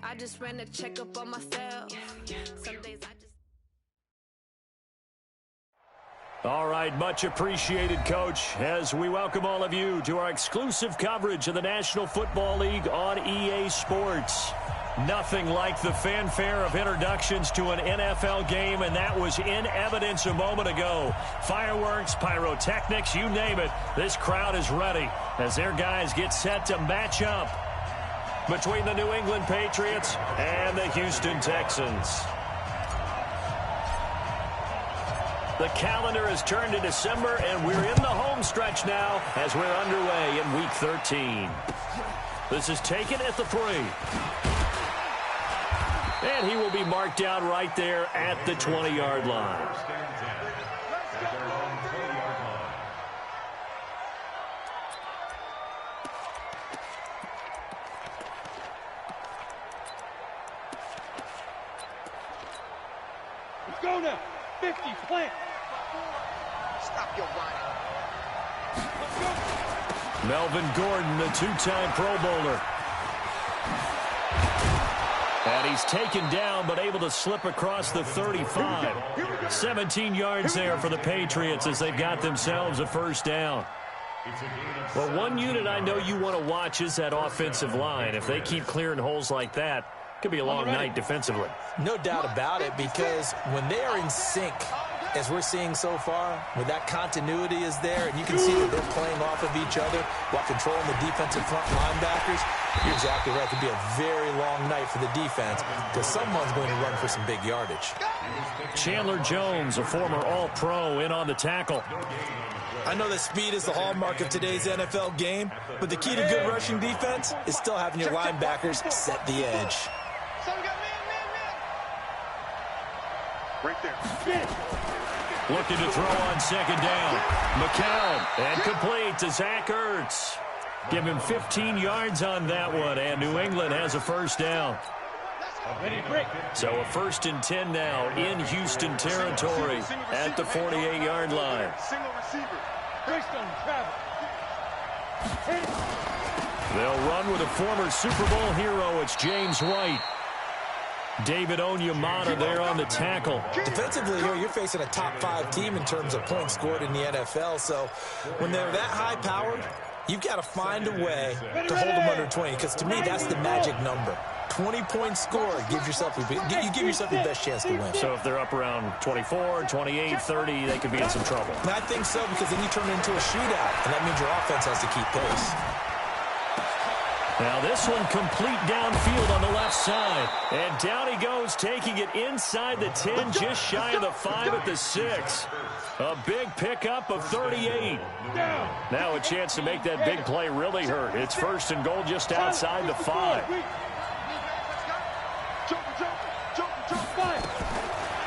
I just ran a checkup on myself. Some days I just... All right, much appreciated, Coach, as we welcome all of you to our exclusive coverage of the National Football League on EA Sports. Nothing like the fanfare of introductions to an NFL game, and that was in evidence a moment ago. Fireworks, pyrotechnics, you name it. This crowd is ready as their guys get set to match up between the New England Patriots and the Houston Texans. The calendar has turned to December, and we're in the home stretch now as we're underway in Week 13. This is taken at the 3. And he will be marked down right there at the 20-yard line. Let's go now. 50, plant. Stop your running. Melvin Gordon, the two-time Pro Bowler. And he's taken down, but able to slip across the 35. 17 yards there for the Patriots as they've got themselves a first down. Well, one unit I know you want to watch is that offensive line. If they keep clearing holes like that, it could be a long night defensively. No doubt about it, because when they are in sync, as we're seeing so far, when that continuity is there, and you can see that they're playing off of each other while controlling the defensive front linebackers, you're exactly right. It could be a very long night for the defense because someone's going to run for some big yardage. Chandler Jones, a former All-Pro, in on the tackle. I know that speed is the hallmark of today's NFL game, but the key to good rushing defense is still having your linebackers set the edge. Right there. Looking to throw on second down. McCown, and complete to Zach Ertz. Give him 15 yards on that one, and New England has a first down. So a 1st and 10 now in Houston territory at the 48-yard line. They'll run with a former Super Bowl hero. It's James White. David Onyemata there on the tackle. Defensively here, you're facing a top-5 team in terms of points scored in the NFL. So when they're that high-powered, you've got to find a way to hold them under 20, because to me, that's the magic number. 20-point score gives yourself you give yourself your best chance to win. So if they're up around 24, 28, 30, they could be in some trouble. And I think so, because then you turn it into a shootout, and that means your offense has to keep pace. Now this one complete downfield on the left side. And down he goes, taking it inside the 10, just shy of the 5 at the 6. A big pickup of 38. Now a chance to make that big play really hurt. It's 1st and goal just outside the 5.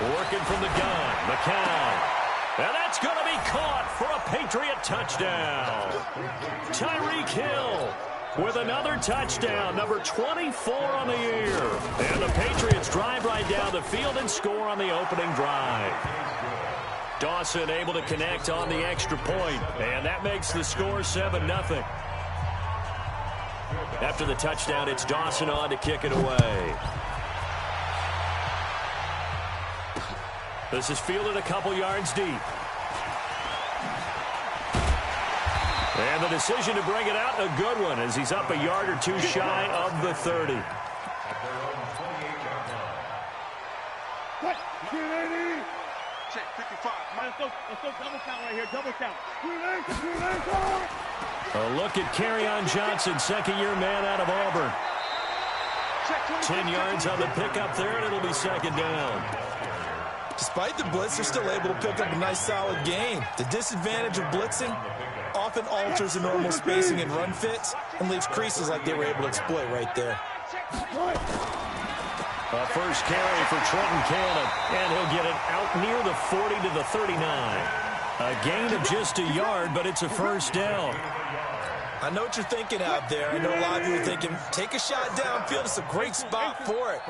Working from the gun, McCown. And that's going to be caught for a Patriot touchdown. Tyreek Hill with another touchdown, number 24 on the year. And the Patriots drive right down the field and score on the opening drive. Dawson able to connect on the extra point, and that makes the score 7-0. After the touchdown, it's Dawson on to kick it away. This is fielded a couple yards deep. And the decision to bring it out, a good one, as he's up a yard or two shy of the 30. Check 55. Let's go double count right here, double count. A look at Kerryon Johnson, second-year man out of Auburn. 10 yards on the pickup there, and it'll be 2nd down. Despite the blitz, they're still able to pick up a nice, solid gain. The disadvantage of blitzing often alters the normal spacing and run fits and leaves creases like they were able to exploit right there. A first carry for Trenton Cannon, and he'll get it out near the 40 to the 39. A gain of just a yard, but it's a first down. I know what you're thinking out there. I know a lot of you are thinking, take a shot downfield. It's a great spot for it.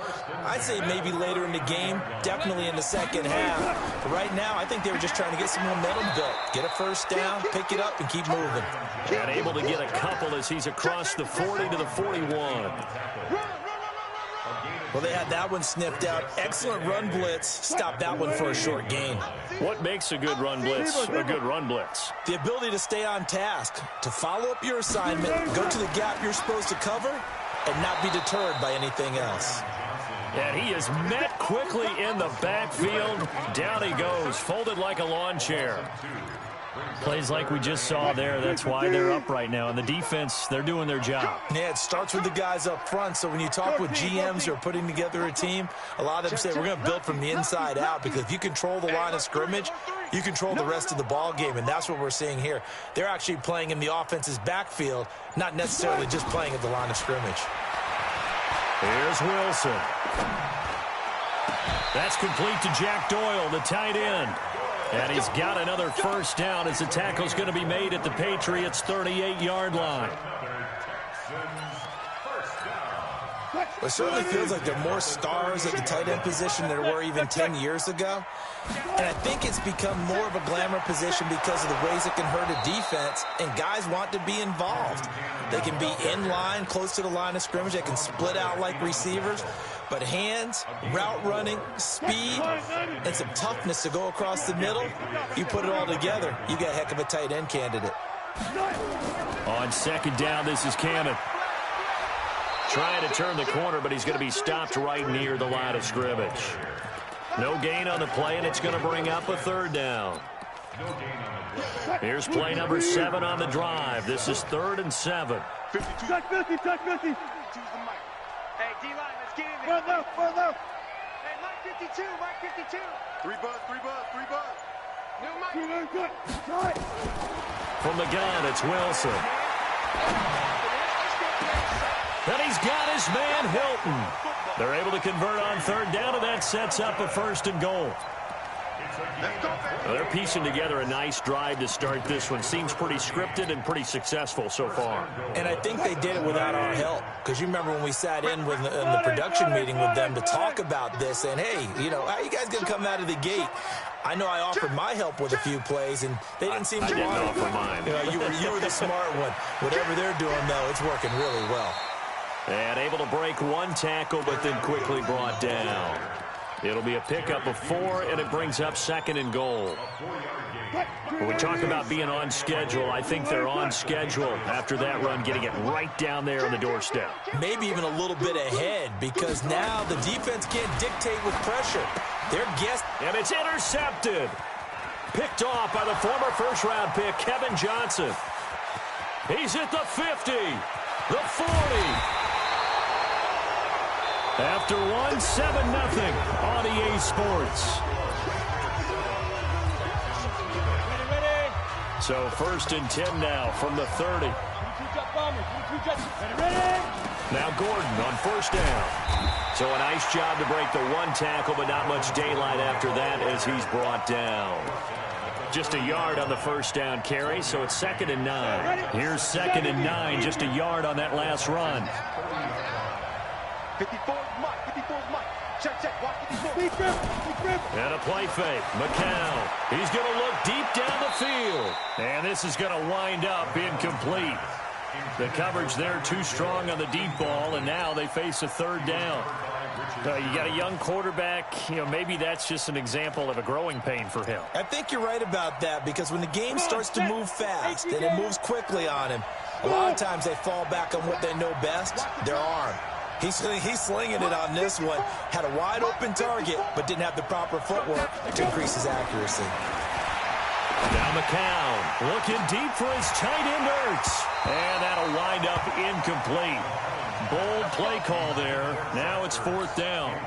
I'd say maybe later in the game, definitely in the second half. But right now, I think they were just trying to get some momentum built. Get a first down, pick it up, and keep moving. And able to get a couple as he's across the 40 to the 41. Well, they had that one sniffed out. Excellent run blitz. Stopped that one for a short gain. What makes a good run blitz a good run blitz? The ability to stay on task, to follow up your assignment, go to the gap you're supposed to cover, and not be deterred by anything else. And he is met quickly in the backfield. Down he goes, folded like a lawn chair. Plays like we just saw there. That's why they're up right now. And the defense, they're doing their job. Yeah, it starts with the guys up front. So when you talk with GMs who are putting together a team, a lot of them say we're going to build from the inside out, because if you control the line of scrimmage, you control the rest of the ball game. And that's what we're seeing here. They're actually playing in the offense's backfield, not necessarily just playing at the line of scrimmage. Here's Wilson. That's complete to Jack Doyle, the tight end. And he's got another first down as the tackle's going to be made at the Patriots' 38-yard line. It certainly feels like there are more stars at the tight end position than there were even 10 years ago. And I think it's become more of a glamour position because of the ways it can hurt a defense, and guys want to be involved. They can be in line, close to the line of scrimmage. They can split out like receivers. But hands, route running, speed, and some toughness to go across the middle, you put it all together, you got a heck of a tight end candidate. On second down, this is Cannon. Trying to turn the corner, but he's going to be stopped right near the line of scrimmage. No gain on the play, and it's going to bring up a third down. Here's play number 7 on the drive. This is 3rd and 7. Touch 50, touch 50. Hey, D-line, let's get in Run there. now. Hey, Mike 52, Mike 52. 3 buzz. New Mike. Good. Try. From the gun, it's Wilson. And he's got his man, Hilton. They're able to convert on third down, and that sets up a 1st and goal. Well, they're piecing together a nice drive to start this one. Seems pretty scripted and pretty successful so far. And I think they did it without our help, because you remember when we sat in the production meeting with them to talk about this, and hey, you know, how you guys going to come out of the gate? I know I offered my help with a few plays, and they didn't seem to want it. I didn't offer mine. You know, you were the smart one. Whatever they're doing, though, it's working really well. And able to break one tackle, but then quickly brought down. It'll be a pickup of 4, and it brings up 2nd and goal. When we talk about being on schedule, I think they're on schedule after that run, getting it right down there on the doorstep. Maybe even a little bit ahead, because now the defense can't dictate with pressure. They're guessing. And it's intercepted. Picked off by the former first-round pick, Kevin Johnson. He's at the 50, the 40. After 1, 7-0 on EA Sports. So 1st and 10 now from the 30. Now Gordon on 1st down. So a nice job to break the 1 tackle, but not much daylight after that as he's brought down. Just a yard on the 1st down carry, so it's 2nd and 9. Here's 2nd and 9, just a yard on that last run. 54 Mike. Check. Watch 54. And a play fake. McCown. He's going to look deep down the field. And this is going to wind up incomplete. The coverage there too strong on the deep ball, and now they face a 3rd down. You got a young quarterback. You know, maybe that's just an example of a growing pain for him. I think you're right about that, because when the game starts to move fast and it moves quickly on him, a lot of times they fall back on what they know best, their arm. He's slinging it on this one. Had a wide-open target, but didn't have the proper footwork to increase his accuracy. Now McCown looking deep for his tight end Ertz. And that'll wind up incomplete. Bold play call there. Now it's 4th down.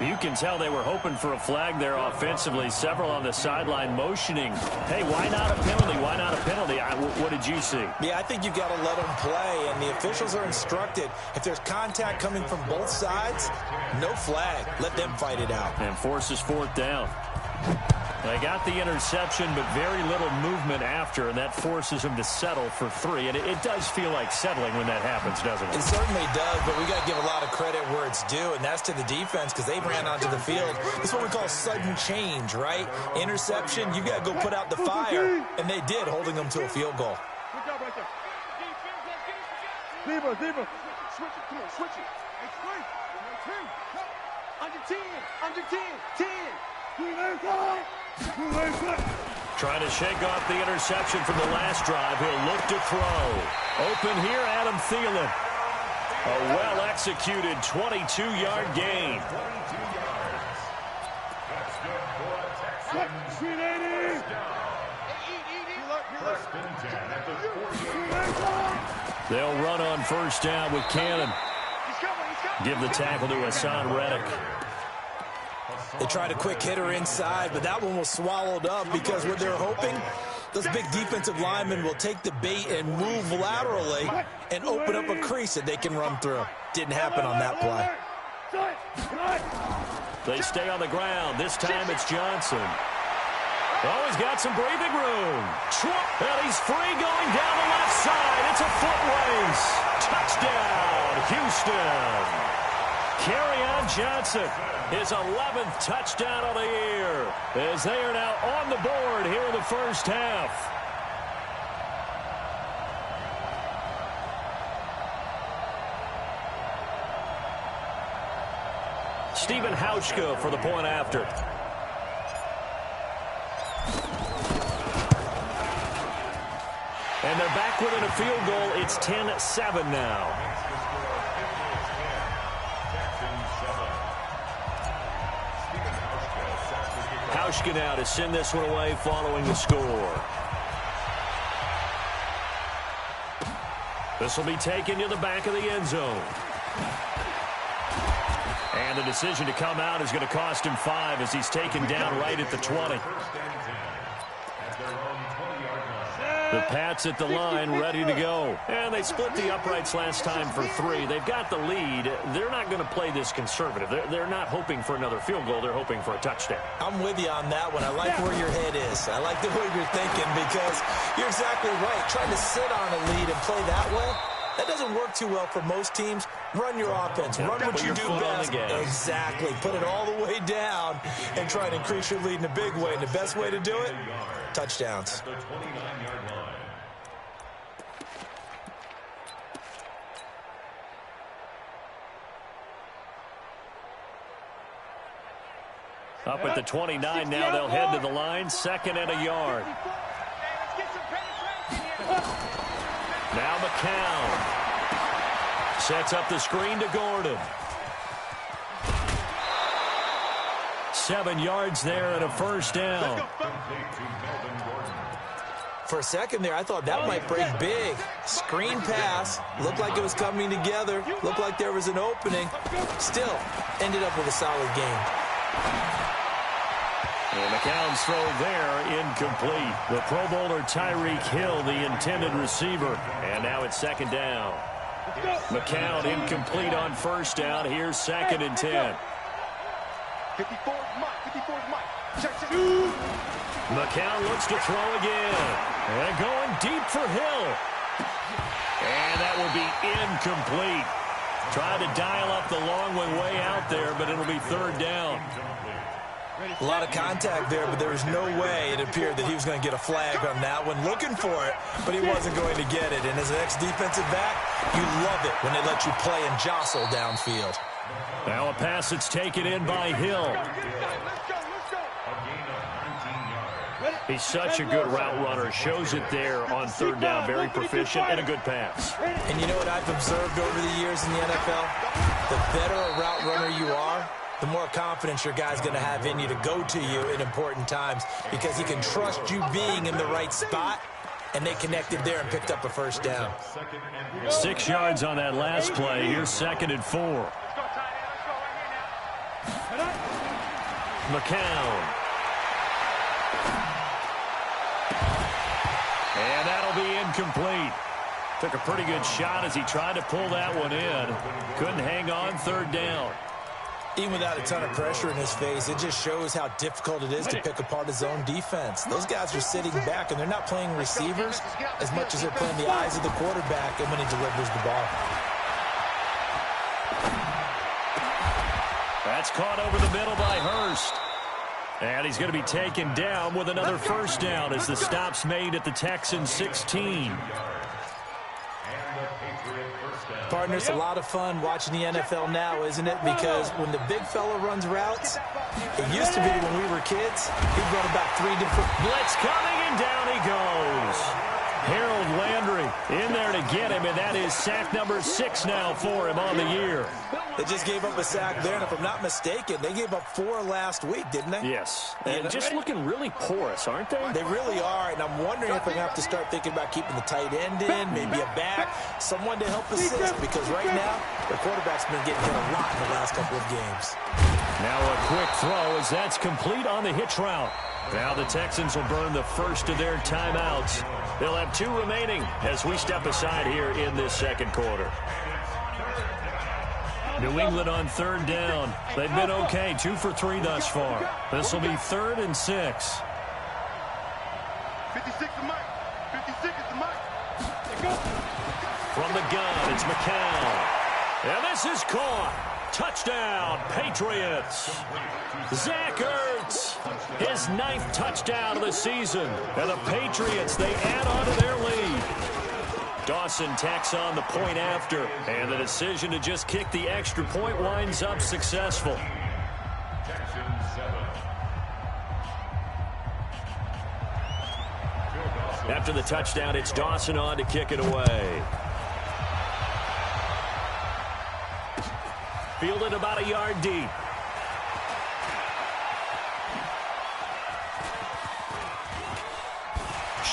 You can tell they were hoping for a flag there offensively. Several on the sideline motioning. Hey, why not a penalty? Why not a penalty? What did you see? Yeah, I think you've got to let them play, and the officials are instructed, if there's contact coming from both sides, no flag. Let them fight it out. And forces 4th down. They got the interception, but very little movement after, and that forces them to settle for 3. And it does feel like settling when that happens, doesn't it? It certainly does, but we got to give a lot of credit where it's due, and that's to the defense, because they ran onto the field. This is what we call sudden change, right? Interception, you got to go put out the fire, and they did, holding them to a field goal. Good job right there. Zebra. Switch it. Come on, switch it. Hey, switch. Under 10. Under 10. 10. Trying to shake off the interception from the last drive. He'll look to throw. Open here, Adam Thielen. A well-executed 22-yard gain. They'll run on first down with Cannon. Give the tackle to Hassan Reddick. They tried a quick hitter inside, but that one was swallowed up because what they're hoping, those big defensive linemen will take the bait and move laterally and open up a crease that they can run through. Didn't happen on that play. They stay on the ground. This time it's Johnson. Oh, he's got some breathing room. And he's free going down the left side. It's a foot race. Touchdown, Houston. Kerryon Johnson, his 11th touchdown of the year, as they are now on the board here in the first half. Stephen Hauschka for the point after. And they're back within a field goal. It's 10-7 now. Hauschka now to send this one away following the score. This will be taken to the back of the end zone. And the decision to come out is going to cost him 5 as he's taken down right at the 20. The Pats at the line, ready to go. And they split the uprights last time for 3. They've got the lead. They're not going to play this conservative. They're not hoping for another field goal. They're hoping for a touchdown. I'm with you on that one. I like where your head is. I like the way you're thinking because you're exactly right. Trying to sit on a lead and play that way, that doesn't work too well for most teams. Run your offense. Run what you do best. Exactly. Put it all the way down and try to increase your lead in a big way. And the best way to do it, touchdowns. Up at the 29 now, they'll head to the line. 2nd and a yard. Now McCown sets up the screen to Gordon. 7 yards there and a first down. For a second there, I thought that might break big. Screen pass. Looked like it was coming together. Looked like there was an opening. Still, ended up with a solid game. And McCown's throw there, incomplete. The Pro Bowler Tyreek Hill, the intended receiver. And now it's 2nd down. McCown incomplete on first down. Here's 2nd and 10. 54 is Mike. Check. McCown looks to throw again. And going deep for Hill. And that will be incomplete. Trying to dial up the long one way out there, but it'll be 3rd down. A lot of contact there, but there was no way it appeared that he was going to get a flag on that one. Looking for it, but he wasn't going to get it. And as an ex-defensive back, you love it when they let you play and jostle downfield. Now a pass that's taken in by Hill. He's such a good route runner. Shows it there on 3rd down. Very proficient and a good pass. And you know what I've observed over the years in the NFL? The better a route runner you are, the more confidence your guy's going to have in you to go to you in important times because he can trust you being in the right spot, and they connected there and picked up a first down. 6 yards on that last play. Here's 2nd and 4. McCown. And that'll be incomplete. Took a pretty good shot as he tried to pull that one in. Couldn't hang on 3rd down. Even without a ton of pressure in his face, it just shows how difficult it is to pick apart his own defense. Those guys are sitting back, and they're not playing receivers as much as they're playing the eyes of the quarterback and when he delivers the ball. That's caught over the middle by Hurst. And he's going to be taken down with another first down as the stop's made at the Texans 16. Partner, it's a lot of fun watching the NFL now, isn't it? Because when the big fella runs routes, it used to be when we were kids, he'd run about 3 different... Blitz coming, and down he goes. Harold Landry in there to get him, and that is sack number 6 now for him on the year. They just gave up a sack there, and if I'm not mistaken, they gave up 4 last week, didn't they? Yes, and just looking really porous, aren't they? They really are, and I'm wondering if I'm going to have to start thinking about keeping the tight end in, maybe a back, someone to help assist, because right now, their quarterback's been getting hit a lot in the last couple of games. Now a quick throw as that's complete on the hitch route. Now the Texans will burn the first of their timeouts. They'll have 2 remaining as we step aside here in this second quarter. New England on 3rd down. They've been okay, 2 for 3 thus far. This will be 3rd and 6. 56 is Mike. 56 is the Mike. From the gun, it's McCown. And this is caught. Touchdown, Patriots. Zach Ertz, his 9th touchdown of the season. And the Patriots, they add on to their lead. Dawson tacks on the point after. And the decision to just kick the extra point winds up successful. After the touchdown, it's Dawson on to kick it away. Fielded about a yard deep.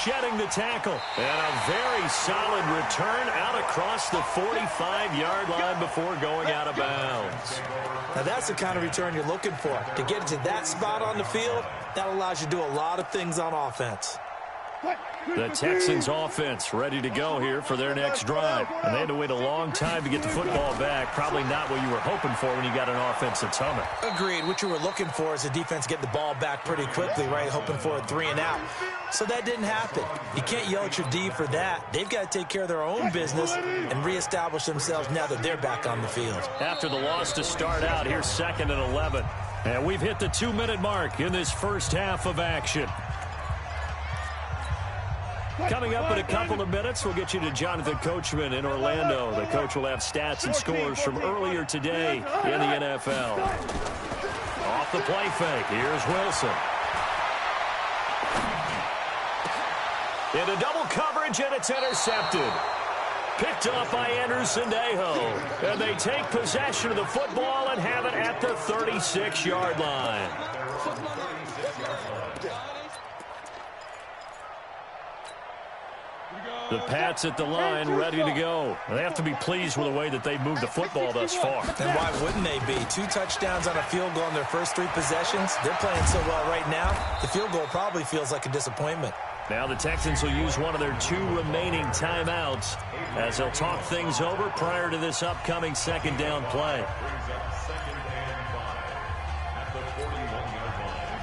Shedding the tackle. And a very solid return out across the 45-yard line before going out of bounds. Now that's the kind of return you're looking for. To get to that spot on the field, that allows you to do a lot of things on offense. The Texans offense ready to go here for their next drive. And they had to wait a long time to get the football back. Probably not what you were hoping for when you got an offense that's humming. Agreed. What you were looking for is the defense getting the ball back pretty quickly, right? Hoping for a 3 and out. So that didn't happen. You can't yell at your D for that. They've got to take care of their own business and reestablish themselves now that they're back on the field. After the loss to start out, here's 2nd and 11. And we've hit the 2-minute mark in this first half of action. Coming up in a couple of minutes, we'll get you to Jonathan Coachman in Orlando. The coach will have stats and scores from earlier today in the NFL. Off the play fake, here's Wilson. Into double coverage, and it's intercepted. Picked up by Anderson-Dejo. And they take possession of the football and have it at the 36-yard line. The Pats at the line, ready to go. They have to be pleased with the way that they've moved the football thus far. And why wouldn't they be? 2 touchdowns on a field goal in their first 3 possessions. They're playing so well right now, the field goal probably feels like a disappointment. Now the Texans will use one of their 2 remaining timeouts as they'll talk things over prior to this upcoming 2nd down play.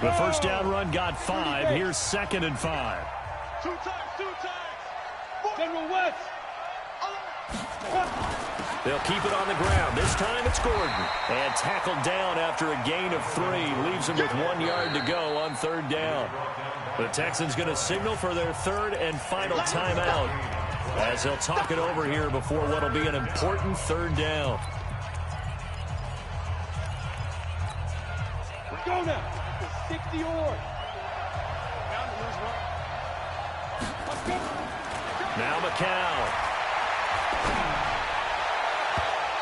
The first down run got 5. Here's 2nd and 5. 2 times. General West. They'll keep it on the ground. This time it's Gordon. And tackled down after a gain of 3. Leaves him with 1 yard to go on 3rd down. The Texans going to signal for their 3rd and final timeout as they'll talk it over here before what will be an important 3rd down. Go now. 60 or. Now McCown.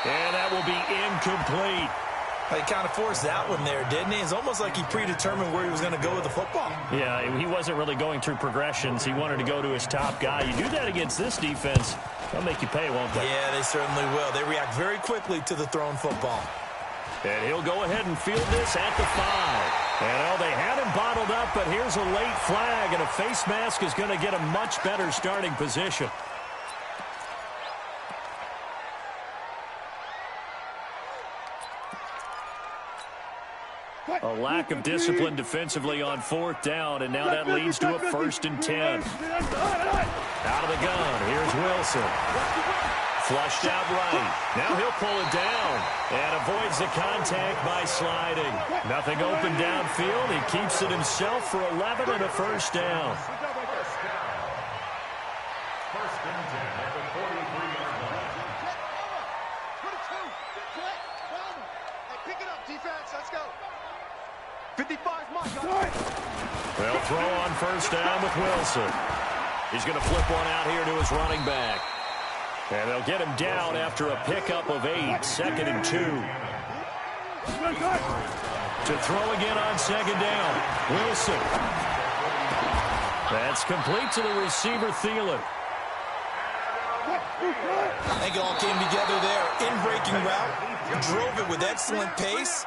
And that will be incomplete. He kind of forced that one there, didn't he? It's almost like he predetermined where he was going to go with the football. Yeah, he wasn't really going through progressions. He wanted to go to his top guy. You do that against this defense, they'll make you pay, won't they? Yeah, they certainly will. They react very quickly to the thrown football. And he'll go ahead and field this at the 5. And they had him bottled up, but here's a late flag, and a face mask is going to get a much better starting position. A lack of discipline defensively on 4th down, and now that leads to a 1st and 10. Out of the gun, here's Wilson. Flushed out right. Now he'll pull it down and avoids the contact by sliding. Nothing open downfield. He keeps it himself for 11 and a 1st down. up, defense. Let's go. 55's mine. They'll throw on first down with Wilson. He's going to flip one out here to his running back. And they'll get him down after a pickup of 8, 2nd and 2. To throw again on 2nd down. Wilson. That's complete to the receiver, Thielen. I think it all came together there. In-breaking route. Drove it with excellent pace.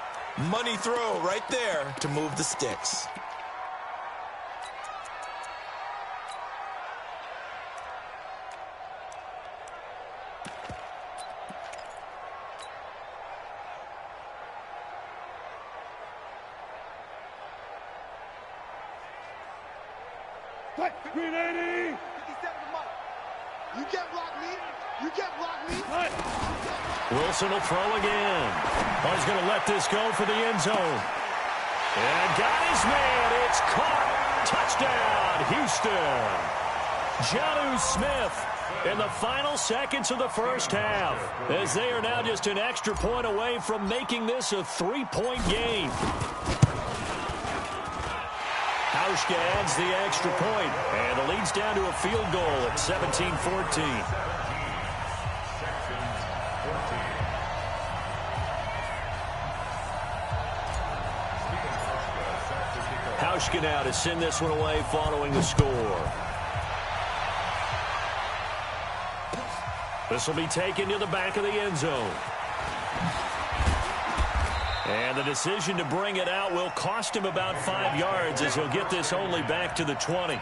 Money throw right there to move the sticks. Wilson will throw again. Oh, he's going to let this go for the end zone. And got his man. It's caught. Touchdown, Houston. Jonnu Smith in the final seconds of the first half, as they are now just an extra point away from making this a 3-point game. Hauschka adds the extra point, and the lead's down to a field goal at 17-14. Hauschka now to send this one away following the score. This will be taken to the back of the end zone. And the decision to bring it out will cost him about 5 yards, as he'll get this only back to the 20.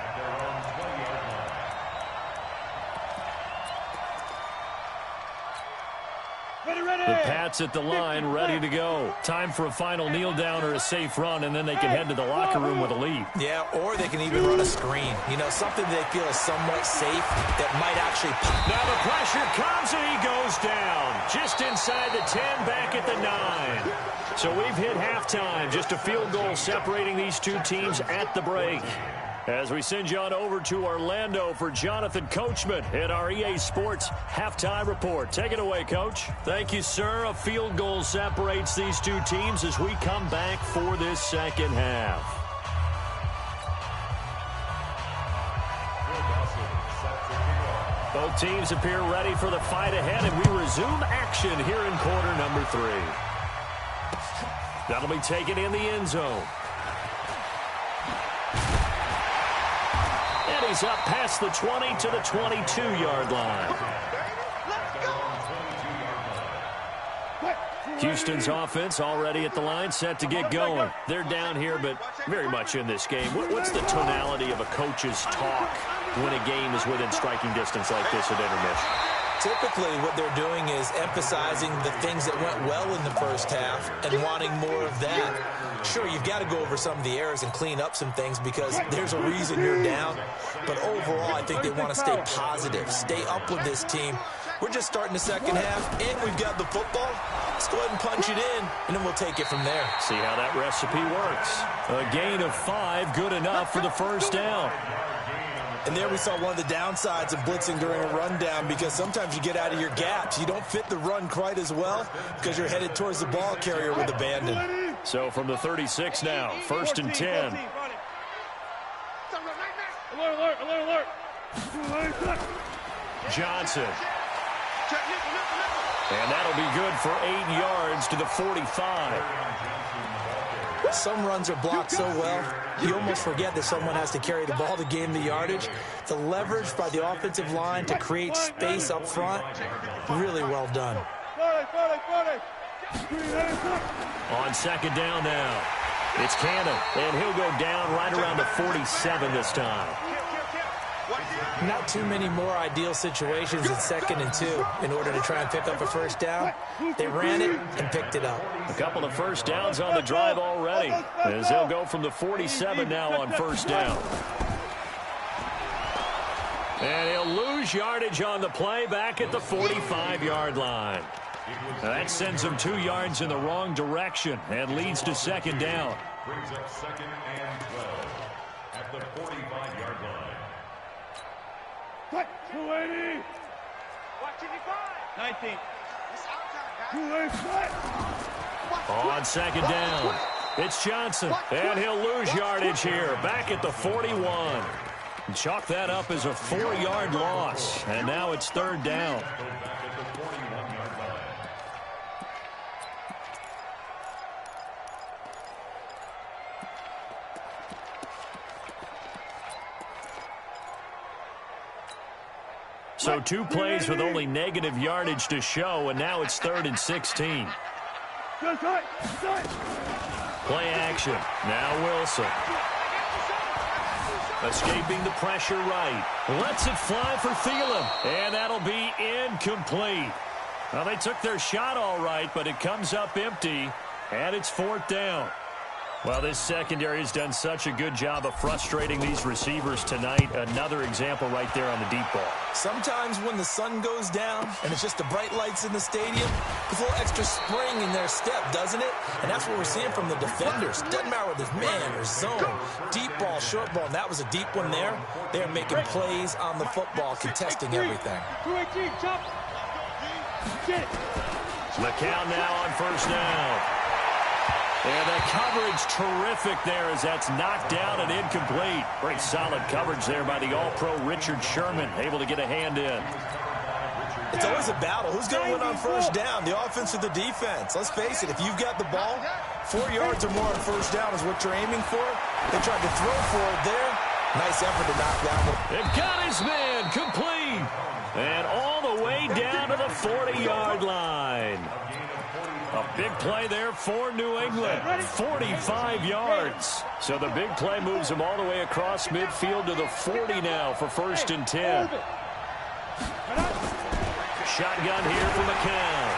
The Pats at the line, ready to go. Time for a final kneel down or a safe run, and then they can head to the locker room with a lead. Yeah, or they can even run a screen. You know, something they feel is somewhat safe that might actually pop. Now the pressure comes, and he goes down. Just inside the 10, back at the 9. So we've hit halftime. Just a field goal separating these two teams at the break. As we send you on over to Orlando for Jonathan Coachman at our EA Sports Halftime Report. Take it away, Coach. Thank you, sir. A field goal separates these two teams as we come back for this second half. Both teams appear ready for the fight ahead, and we resume action here in quarter number 3. That'll be taken in the end zone. And he's up past the 20 to the 22-yard line. Houston's offense already at the line, set to get going. They're down here, but very much in this game. What's the tonality of a coach's talk when a game is within striking distance like this at intermission? Typically, what they're doing is emphasizing the things that went well in the first half and wanting more of that. Sure, you've got to go over some of the errors and clean up some things because there's a reason you're down. But overall, I think they want to stay positive, stay up with this team. We're just starting the second half, and we've got the football. Let's go ahead and punch it in, and then we'll take it from there. See how that recipe works. A gain of 5, good enough for the first down. And there we saw one of the downsides of blitzing during a rundown, because sometimes you get out of your gaps. You don't fit the run quite as well because you're headed towards the ball carrier with abandon. So from the 36 now, 1st and 10. Alert, alert, alert. Johnson. And that'll be good for 8 yards to the 45. Some runs are blocked so well, you almost forget that someone has to carry the ball to gain the yardage. The leverage by the offensive line to create space up front, really well done. On second down now, it's Cannon, and he'll go down right around the 47 this time. Not too many more ideal situations in 2nd and 2 in order to try and pick up a first down. They ran it and picked it up. A couple of first downs on the drive already, as they'll go from the 47 now on first down. And he'll lose yardage on the play back at the 45-yard line. Now that sends him 2 yards in the wrong direction and leads to second down. Brings up 2nd and 12 at the 45-yard line. 280. 19. On second down, it's Johnson, and he'll lose yardage here, back at the 41. Chalk that up as a 4-yard loss, and now it's third down. So 2 plays with only negative yardage to show, and now it's 3rd and 16. Play action. Now Wilson. Escaping the pressure right. Lets it fly for Thielen, and that'll be incomplete. Well, they took their shot all right, but it comes up empty, and it's 4th down. Well, this secondary has done such a good job of frustrating these receivers tonight. Another example right there on the deep ball. Sometimes when the sun goes down and it's just the bright lights in the stadium, there's a little extra spring in their step, doesn't it? And that's what we're seeing from the defenders. Doesn't matter whether it's man or zone, deep ball, short ball. And that was a deep one there. They're making plays on the football, contesting everything. McCown now on first down. And the coverage terrific there as that's knocked down and incomplete. Very solid coverage there by the All-Pro Richard Sherman, able to get a hand in. It's always a battle. Who's going to win on first down, the offense or the defense? Let's face it, if you've got the ball, 4 yards or more on first down is what you're aiming for. They tried to throw for it there. Nice effort to knock that one. They've got his man complete. And all the way down to the 40-yard line. A big play there for New England, 45 yards. So the big play moves them all the way across midfield to the 40 now for 1st and 10. Shotgun here for McCown.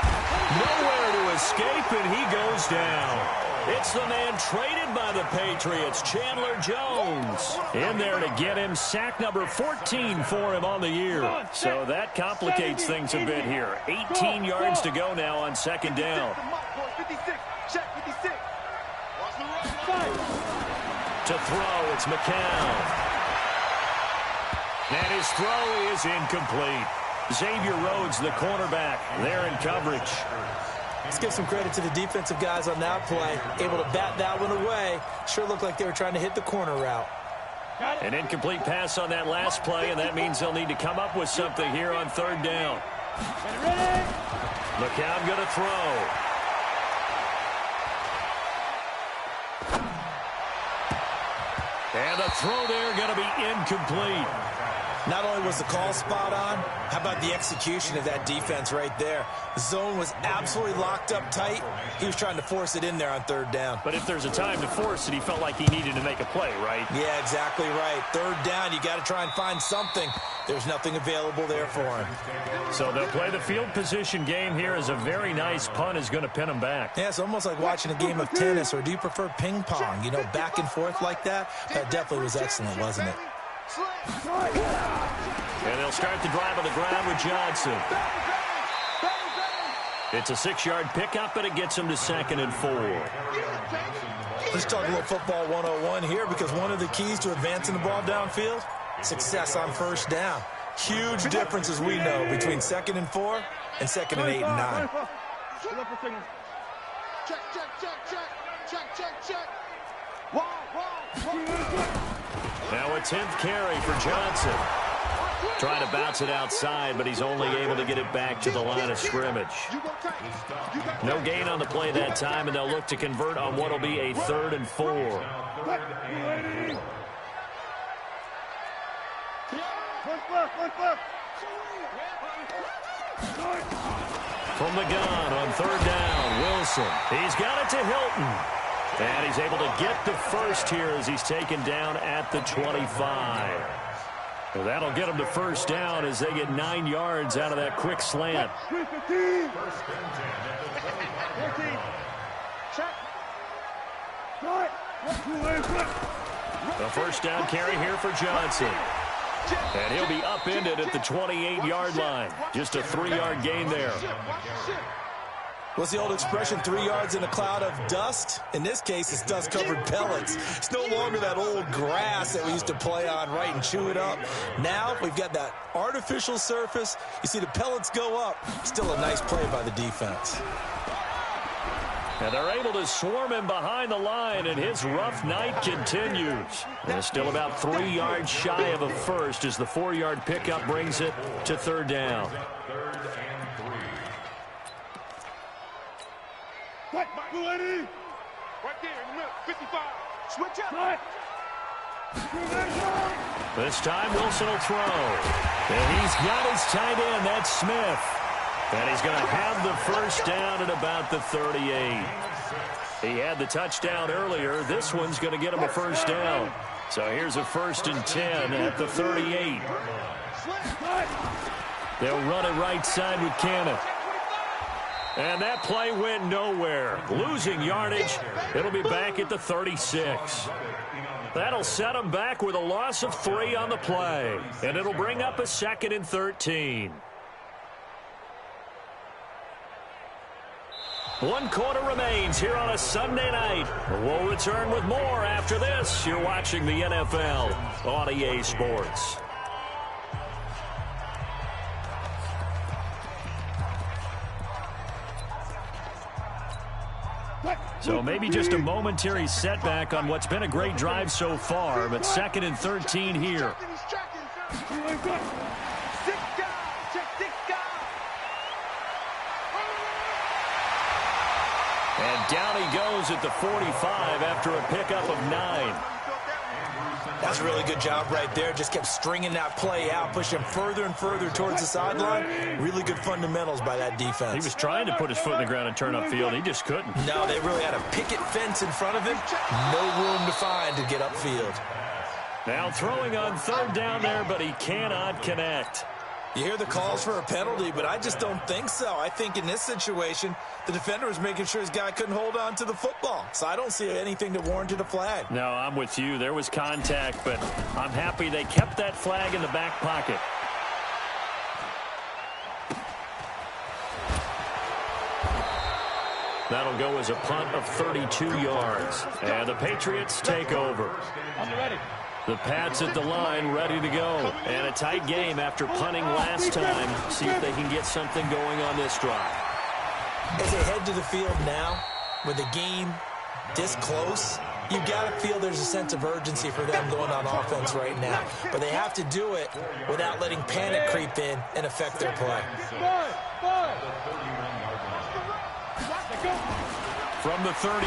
Nowhere to escape, and he goes down. It's the man traded by the Patriots, Chandler Jones. In there to get him sack number 14 for him on the year. So that complicates things a bit here. 18 yards to go now on second down. To throw, it's McCown. And his throw is incomplete. Xavier Rhodes, the cornerback, there in coverage. Let's give some credit to the defensive guys on that play. Able to bat that one away. Sure looked like they were trying to hit the corner route. An incomplete pass on that last play, and that means they'll need to come up with something here on third down. McCown going to throw. And the throw there going to be incomplete. Not only was the call spot on, how about the execution of that defense right there? The zone was absolutely locked up tight. He was trying to force it in there on third down. But if there's a time to force it, he felt like he needed to make a play, right? Yeah, exactly right. Third down, you got to try and find something. There's nothing available there for him. So they'll play the field position game here as a very nice punt is going to pin him back. Yeah, it's almost like watching a game of tennis, or do you prefer ping pong? You know, back and forth like that? That definitely was excellent, wasn't it? And they'll start the drive on the ground with Johnson. It's a 6-yard pickup, and it gets him to 2nd and 4. Let's talk a little football 101 here, because one of the keys to advancing the ball downfield, success on first down. Huge difference, as we know, between 2nd and 4 and 2nd and 8 and 9. Now a 10th carry for Johnson. Trying to bounce it outside, but he's only able to get it back to the line of scrimmage. No gain on the play that time, and they'll look to convert on what will be a 3rd and 4. From the gun on third down, Wilson. He's got it to Hilton. And he's able to get the first here as he's taken down at the 25. Well, that'll get him to first down as they get 9 yards out of that quick slant. The first down carry here for Johnson. And he'll be upended at the 28-yard line. Just a 3-yard gain there. What's the old expression, 3 yards in a cloud of dust? In this case, it's dust-covered pellets. It's no longer that old grass that we used to play on, right, and chew it up. Now we've got that artificial surface. You see the pellets go up. Still a nice play by the defense. And they're able to swarm him behind the line, and his rough night continues. And still about 3 yards shy of a first as the 4-yard pickup brings it to third down. Third and 3. Right there in the middle, 55. Switch up. This time Wilson will throw. And he's got his tight end, that's Smith. And he's going to have the first down at about the 38. He had the touchdown earlier. This one's going to get him a first down. So here's a 1st and 10 at the 38. They'll run it right side with Cannon. And that play went nowhere. Losing yardage. It'll be back at the 36. That'll set them back with a loss of 3 on the play. And it'll bring up a 2nd and 13. 1 quarter remains here on a Sunday night. We'll return with more after this. You're watching the NFL on EA Sports. So maybe just a momentary setback on what's been a great drive so far, but 2nd and 13 here. And down he goes at the 45 after a pickup of 9. That's a really good job right there. Just kept stringing that play out, pushing him further and further towards the sideline. Really good fundamentals by that defense. He was trying to put his foot in the ground and turn upfield. He just couldn't. No, they really had a picket fence in front of him. No room to find to get upfield. Now throwing on 3rd down there, but he cannot connect. You hear the calls for a penalty, but I just don't think so. I think in this situation, the defender was making sure his guy couldn't hold on to the football. So I don't see anything that warranted a flag. No, I'm with you. There was contact, but I'm happy they kept that flag in the back pocket. That'll go as a punt of 32 yards. And the Patriots take over. The Pats at the line, ready to go. And a tight game after punting last time. See if they can get something going on this drive. As they head to the field now, with the game this close, you've got to feel there's a sense of urgency for them going on offense right now. But they have to do it without letting panic creep in and affect their play. From the 31,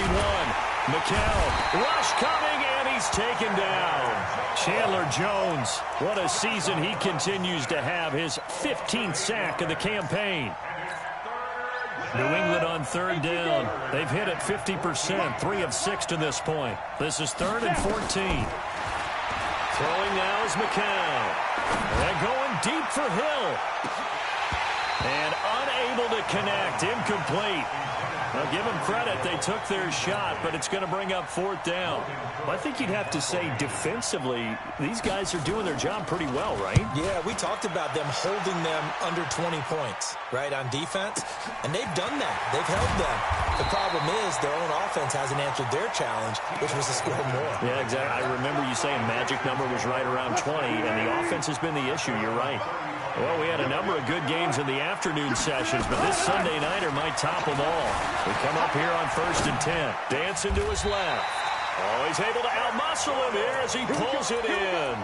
McCown, rush coming, and he's taken down. Chandler Jones, what a season he continues to have, his 15th sack of the campaign. New England on 3rd down. They've hit it 50%, 3 of 6 to this point. This is 3rd and 14. Throwing now is McCown. And going deep for Hill. And unable to connect, incomplete. Now, give them credit. They took their shot, but it's going to bring up 4th down. I think you'd have to say defensively, these guys are doing their job pretty well, right? Yeah, we talked about them holding them under 20 points, right, on defense. And they've done that. They've held them. The problem is their own offense hasn't answered their challenge, which was to score more. Yeah, exactly. I remember you saying magic number was right around 20, and the offense has been the issue. You're right. Well, we had a number of good games in the afternoon sessions, but this Sunday nighter might top them all. We come up here on 1st and 10. Dancing to his left. Oh, he's able to outmuscle him here as he pulls it in.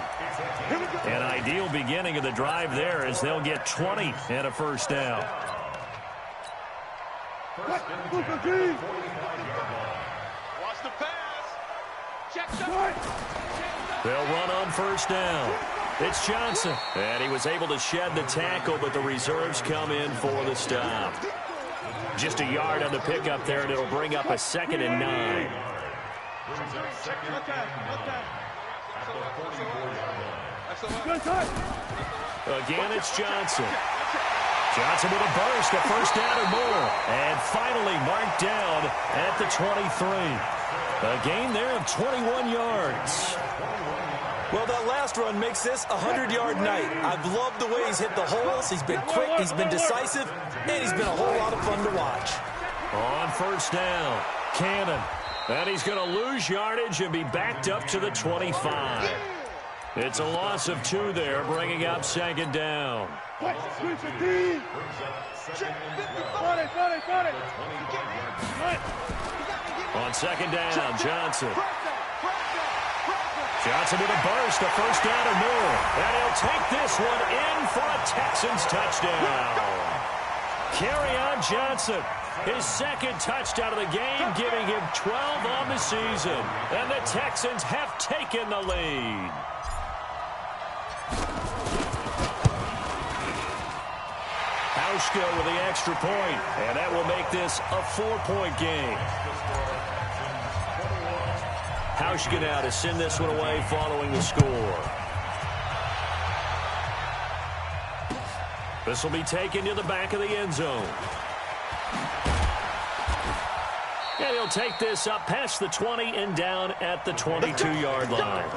An ideal beginning of the drive there as they'll get 20 and a first down. Watch the pass. Check the They'll run on 1st down. It's Johnson. And he was able to shed the tackle, but the reserves come in for the stop. Just a yard on the pickup there, and it'll bring up a 2nd and 9. Again, it's Johnson. Johnson with a burst, a first down or more. And finally marked down at the 23. A gain there of 21 yards. Well, that last run makes this a 100-yard night. I've loved the way he's hit the holes. He's been quick, he's been decisive, and he's been a whole lot of fun to watch. On 1st down, Cannon. And he's going to lose yardage and be backed up to the 25. It's a loss of 2 there, bringing up 2nd down. On second down, Johnson. Johnson with a burst, a first down or more. And he'll take this one in for a Texans touchdown. Kerryon Johnson, his second touchdown of the game, giving him 12 on the season. And the Texans have taken the lead. Hauschka with the extra point, and that will make this a 4-point game. Hauschka now to send this one away following the score. This will be taken to the back of the end zone. And he'll take this up past the 20 and down at the 22-yard line.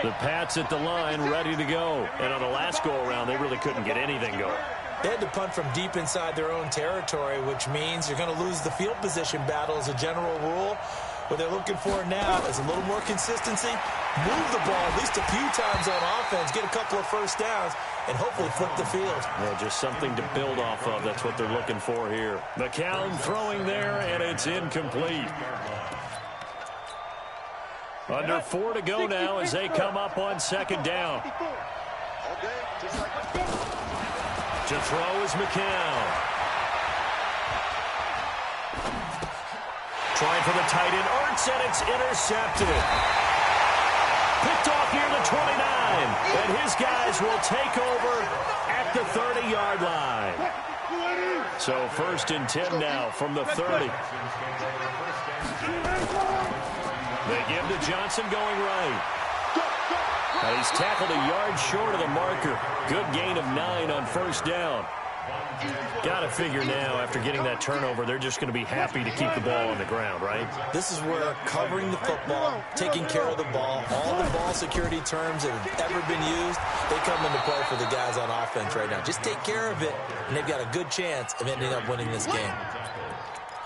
The Pats at the line, ready to go. And on the last go-around, they really couldn't get anything going. They had to punt from deep inside their own territory, which means you're going to lose the field position battle as a general rule. What they're looking for now is a little more consistency, move the ball at least a few times on offense, get a couple of first downs, and hopefully flip the field. Yeah, just something to build off of. That's what they're looking for here. McCown throwing there, and it's incomplete. Under 4 to go now as they come up on second down. To throw is McCown. Trying for the tight end, Ertz, and it's intercepted. Picked off near the 29, and his guys will take over at the 30-yard line. So 1st and 10 now from the 30. They give to Johnson going right. And he's tackled a yard short of the marker. Good gain of 9 on first down. Got to figure now, after getting that turnover, they're just going to be happy to keep the ball on the ground, right? This is where covering the football, taking care of the ball, all the ball security terms that have ever been used, they come into play for the guys on offense right now. Just take care of it, and they've got a good chance of ending up winning this game.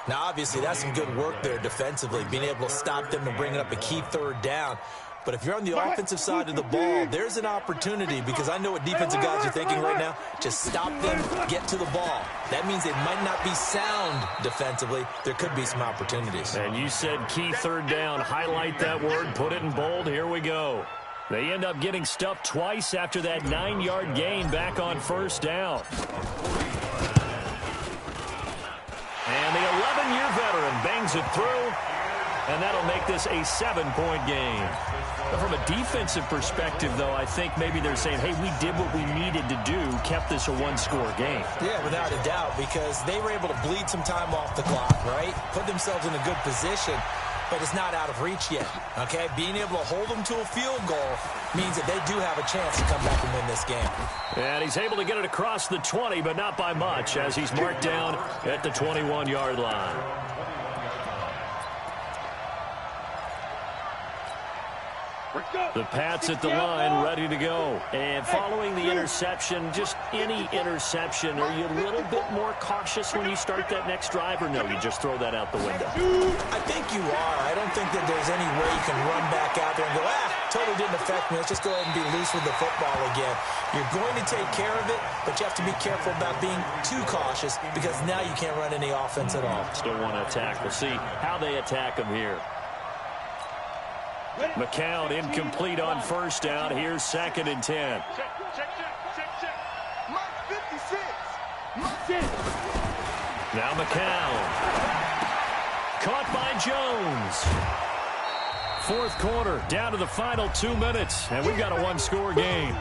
Now, obviously, that's some good work there defensively, being able to stop them and bring up a key third down. But if you're on the offensive side of the ball, there's an opportunity, because I know what defensive guys are thinking right now. Just stop them, get to the ball. That means they might not be sound defensively. There could be some opportunities. And you said key third down. Highlight that word, put it in bold. Here we go. They end up getting stuffed twice after that 9-yard gain back on first down. And the 11-year veteran bangs it through, and that'll make this a 7-point game. But from a defensive perspective, though, I think maybe they're saying, hey, we did what we needed to do, kept this a 1-score game. Yeah, without a doubt, because they were able to bleed some time off the clock, right? Put themselves in a good position, but it's not out of reach yet, okay? Being able to hold them to a field goal means that they do have a chance to come back and win this game. And he's able to get it across the 20, but not by much, as he's marked down at the 21-yard line. The Pats at the line, ready to go. And following the interception, just any interception, are you a little bit more cautious when you start that next drive, or no, you just throw that out the window? I think you are. I don't think that there's any way you can run back out there and go, totally didn't affect me. Let's just go ahead and be loose with the football again. You're going to take care of it, but you have to be careful about being too cautious, because now you can't run any offense at all. Still want to attack. We'll see how they attack him here. McCown incomplete on first down. Here's 2nd and 10. Now McCown. Caught by Jones. 4th quarter, down to the final 2 minutes, and we've got a 1-score game.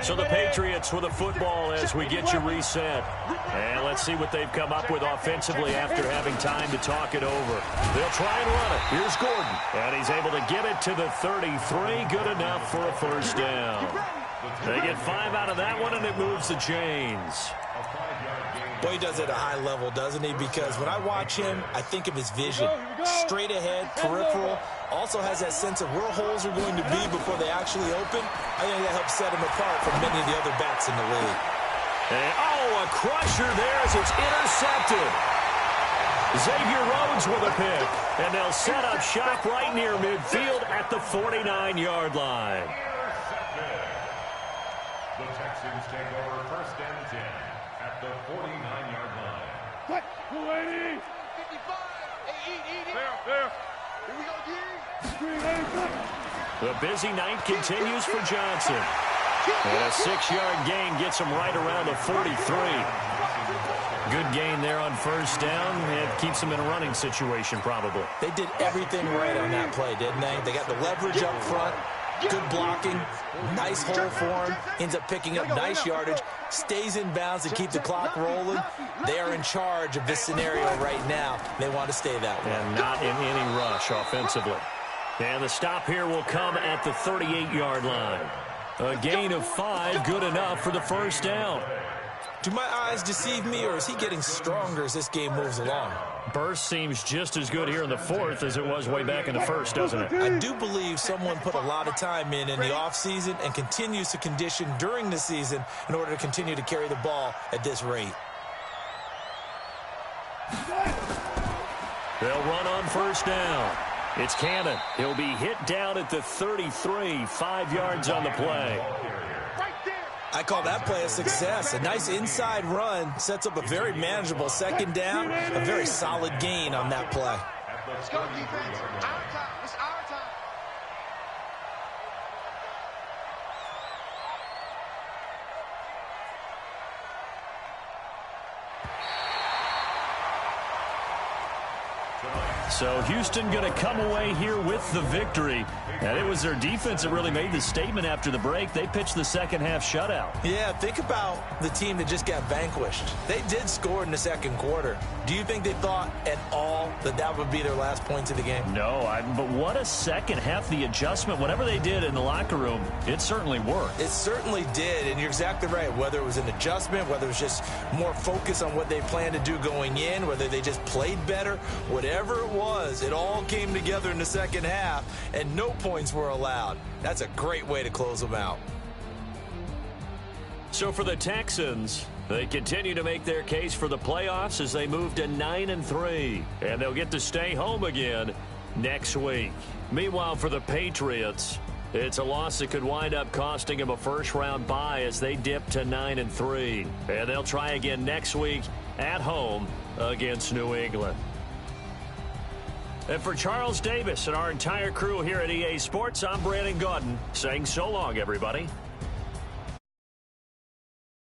So the Patriots with a football as we get you reset. And let's see what they've come up with offensively after having time to talk it over. They'll try and run it. Here's Gordon. And he's able to get it to the 33. Good enough for a first down. They get 5 out of that one, and it moves the chains. Boy, he does it at a high level, doesn't he? Because when I watch him, I think of his vision. Straight ahead, peripheral. Also has that sense of where holes are going to be before they actually open. I think that helps set him apart from many of the other backs in the league. And, a crusher there as it's intercepted. Xavier Rhodes with a pick. And they'll set up shop right near midfield at the 49-yard line. Texans take over 1st and 10 at the 49-yard line. What? 280. 55. Hey, There. Here we go, G. 380. The busy night continues for Johnson. And a 6-yard gain gets him right around the 43. Good gain there on 1st down. It keeps him in a running situation, probably. They did everything right on that play, didn't they? They got the leverage up front, good blocking, nice hole for him, ends up picking up nice yardage, stays in bounds to keep the clock rolling. They are in charge of this scenario right now. They want to stay that way. And not in any rush offensively. And the stop here will come at the 38-yard line. A gain of 5, good enough for the 1st down. Do my eyes deceive me, or is he getting stronger as this game moves along? Burst seems just as good here in the 4th as it was way back in the 1st, doesn't it? I do believe someone put a lot of time in the offseason and continues to condition during the season in order to continue to carry the ball at this rate. They'll run on 1st down. It's Cannon. He'll be hit down at the 33, 5 yards on the play. I call that play a success. A nice inside run sets up a very manageable 2nd down, a very solid gain on that play. Let's go, defense. Our time. It's our time. So Houston going to come away here with the victory. And it was their defense that really made the statement after the break. They pitched the second half shutout. Yeah, think about the team that just got vanquished. They did score in the 2nd quarter. Do you think they thought at all that that would be their last points of the game? No, but what a second half. The adjustment, whatever they did in the locker room, it certainly worked. It certainly did, and you're exactly right. Whether it was an adjustment, whether it was just more focus on what they planned to do going in, whether they just played better, whatever it was, it all came together in the 2nd half, and no points were allowed. That's a great way to close them out. So for the Texans, they continue to make their case for the playoffs as they move to 9-3, and they'll get to stay home again next week. Meanwhile, for the Patriots, it's a loss that could wind up costing them a 1st-round bye as they dip to 9-3, and they'll try again next week at home against New England. And for Charles Davis and our entire crew here at EA Sports, I'm Brandon Gaudin saying so long, everybody.